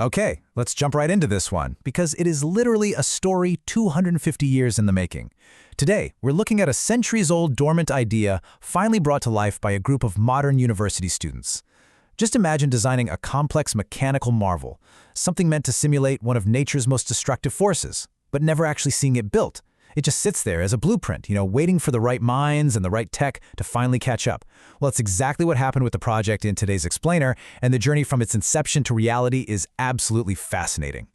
Okay, let's jump right into this one, because it is literally a story 250 years in the making. Today, we're looking at a centuries-old dormant idea finally brought to life by a group of modern university students. Just imagine designing a complex mechanical marvel, something meant to simulate one of nature's most destructive forces, but never actually seeing it built. It just sits there as a blueprint, waiting for the right minds and the right tech to finally catch up. Well, it's exactly what happened with the project in today's Explainer, and the journey from its inception to reality is absolutely fascinating.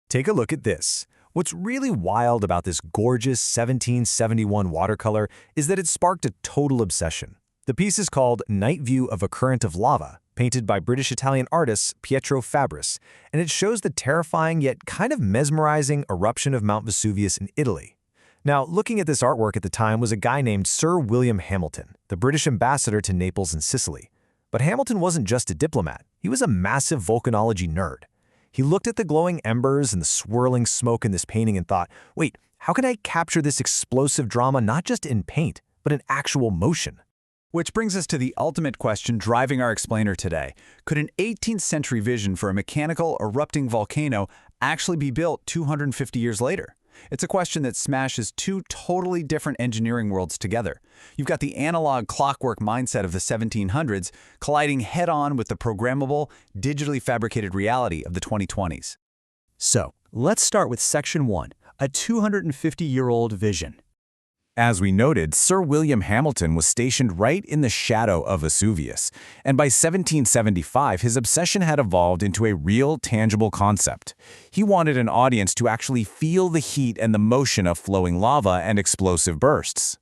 Take a look at this. What's really wild about this gorgeous 1771 watercolor is that it sparked a total obsession. The piece is called Night View of a Current of Lava, painted by British-Italian artist Pietro Fabris, and it shows the terrifying yet kind of mesmerizing eruption of Mount Vesuvius in Italy. Now, looking at this artwork at the time was a guy named Sir William Hamilton, the British ambassador to Naples and Sicily. But Hamilton wasn't just a diplomat, he was a massive volcanology nerd. He looked at the glowing embers and the swirling smoke in this painting and thought, wait, how can I capture this explosive drama not just in paint, but in actual motion? Which brings us to the ultimate question driving our explainer today. Could an 18th century vision for a mechanical erupting volcano actually be built 250 years later? It's a question that smashes two totally different engineering worlds together. You've got the analog clockwork mindset of the 1700s colliding head-on with the programmable, digitally fabricated reality of the 2020s. So, let's start with Section 1, a 250-year-old vision. As we noted, Sir William Hamilton was stationed right in the shadow of Vesuvius, and by 1775 his obsession had evolved into a real, tangible concept. He wanted an audience to actually feel the heat and the motion of flowing lava and explosive bursts.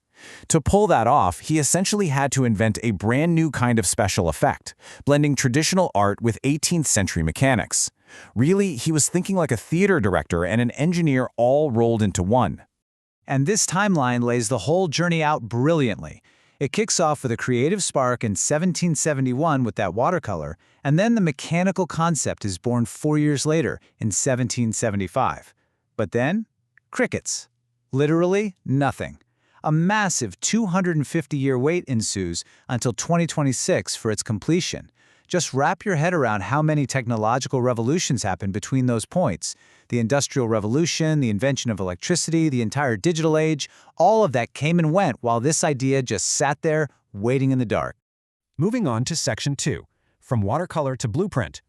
To pull that off, he essentially had to invent a brand new kind of special effect, blending traditional art with 18th century mechanics. Really, he was thinking like a theater director and an engineer all rolled into one. And this timeline lays the whole journey out brilliantly. It kicks off with a creative spark in 1771 with that watercolor, and then the mechanical concept is born 4 years later in 1775. But then, crickets. Literally nothing. A massive 250-year wait ensues until 2026 for its completion. Just wrap your head around how many technological revolutions happened between those points. The Industrial Revolution, the invention of electricity, the entire digital age, all of that came and went while this idea just sat there, waiting in the dark. Moving on to Section 2, from watercolor to blueprint.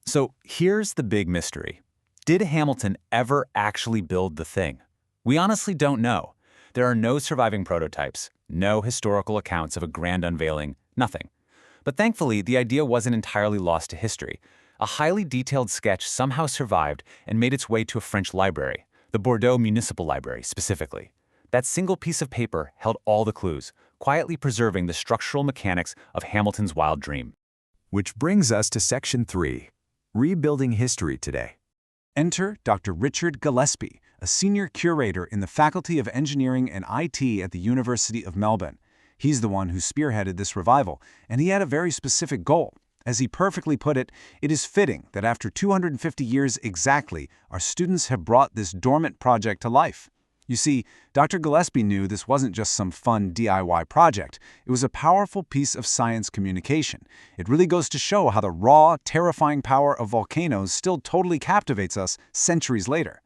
So here's the big mystery. Did Hamilton ever actually build the thing? We honestly don't know. There are no surviving prototypes, no historical accounts of a grand unveiling, nothing. But thankfully, the idea wasn't entirely lost to history. A highly detailed sketch somehow survived and made its way to a French library, the Bordeaux Municipal Library specifically. That single piece of paper held all the clues, quietly preserving the structural mechanics of Hamilton's wild dream. Which brings us to Section 3, rebuilding history today. Enter Dr. Richard Gillespie, a senior curator in the Faculty of Engineering and IT at the University of Melbourne. He's the one who spearheaded this revival, and he had a very specific goal. As he perfectly put it, it is fitting that after 250 years exactly, our students have brought this dormant project to life. You see, Dr. Gillespie knew this wasn't just some fun DIY project. It was a powerful piece of science communication. It really goes to show how the raw, terrifying power of volcanoes still totally captivates us centuries later.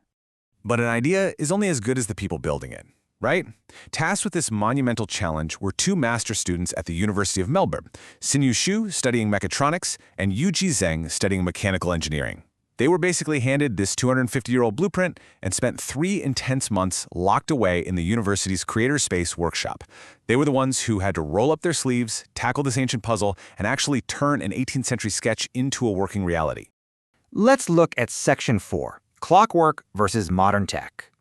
But an idea is only as good as the people building it, right? Tasked with this monumental challenge were two master students at the University of Melbourne, Sinyu Xu studying mechatronics and Yuji Zheng studying mechanical engineering. They were basically handed this 250-year-old blueprint and spent 3 intense months locked away in the university's Creator Space workshop. They were the ones who had to roll up their sleeves, tackle this ancient puzzle, and actually turn an 18th century sketch into a working reality. Let's look at Section 4, clockwork versus modern tech.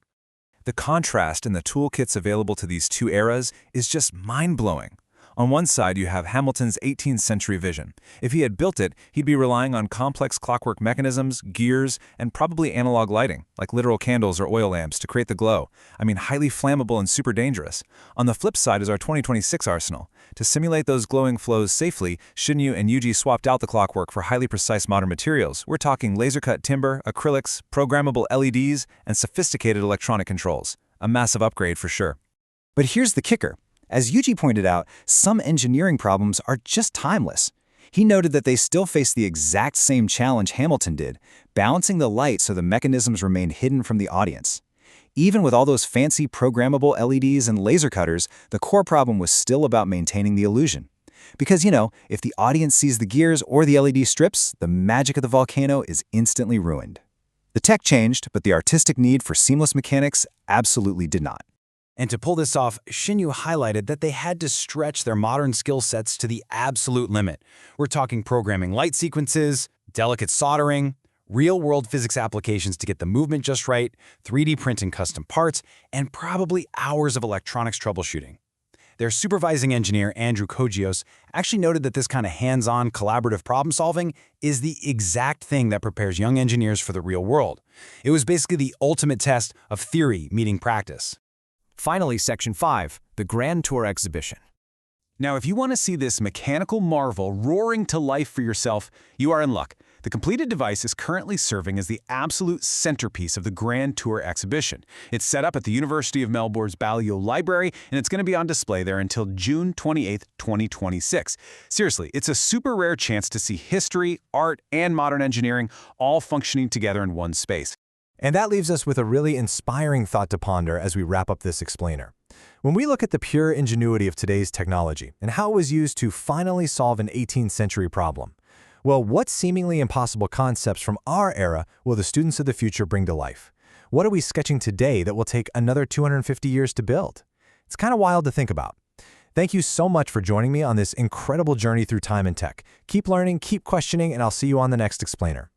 The contrast in the toolkits available to these two eras is just mind-blowing. On one side, you have Hamilton's 18th century vision. If he had built it, he'd be relying on complex clockwork mechanisms, gears, and probably analog lighting, like literal candles or oil lamps, to create the glow. I mean, highly flammable and super dangerous. On the flip side is our 2026 arsenal. To simulate those glowing flows safely, Shinyu and Yuji swapped out the clockwork for highly precise modern materials. We're talking laser-cut timber, acrylics, programmable LEDs, and sophisticated electronic controls. A massive upgrade for sure. But here's the kicker. As Yuji pointed out, some engineering problems are just timeless. He noted that they still face the exact same challenge Hamilton did, balancing the light so the mechanisms remained hidden from the audience. Even with all those fancy programmable LEDs and laser cutters, the core problem was still about maintaining the illusion. Because, if the audience sees the gears or the LED strips, the magic of the volcano is instantly ruined. The tech changed, but the artistic need for seamless mechanics absolutely did not. And to pull this off, Xinyu highlighted that they had to stretch their modern skill sets to the absolute limit. We're talking programming light sequences, delicate soldering, real-world physics applications to get the movement just right, 3D printing custom parts, and probably hours of electronics troubleshooting. Their supervising engineer, Andrew Kogios, actually noted that this kind of hands-on collaborative problem-solving is the exact thing that prepares young engineers for the real world. It was basically the ultimate test of theory meeting practice. Finally, Section 5, the Grand Tour Exhibition. Now, if you want to see this mechanical marvel roaring to life for yourself, you are in luck. The completed device is currently serving as the absolute centerpiece of the Grand Tour exhibition. It's set up at the University of Melbourne's Balliol Library, and it's going to be on display there until June 28, 2026. Seriously, it's a super rare chance to see history, art, and modern engineering all functioning together in one space. And that leaves us with a really inspiring thought to ponder as we wrap up this explainer. When we look at the pure ingenuity of today's technology and how it was used to finally solve an 18th century problem, well, what seemingly impossible concepts from our era will the students of the future bring to life? What are we sketching today that will take another 250 years to build? It's kind of wild to think about. Thank you so much for joining me on this incredible journey through time and tech. Keep learning, keep questioning, and I'll see you on the next explainer.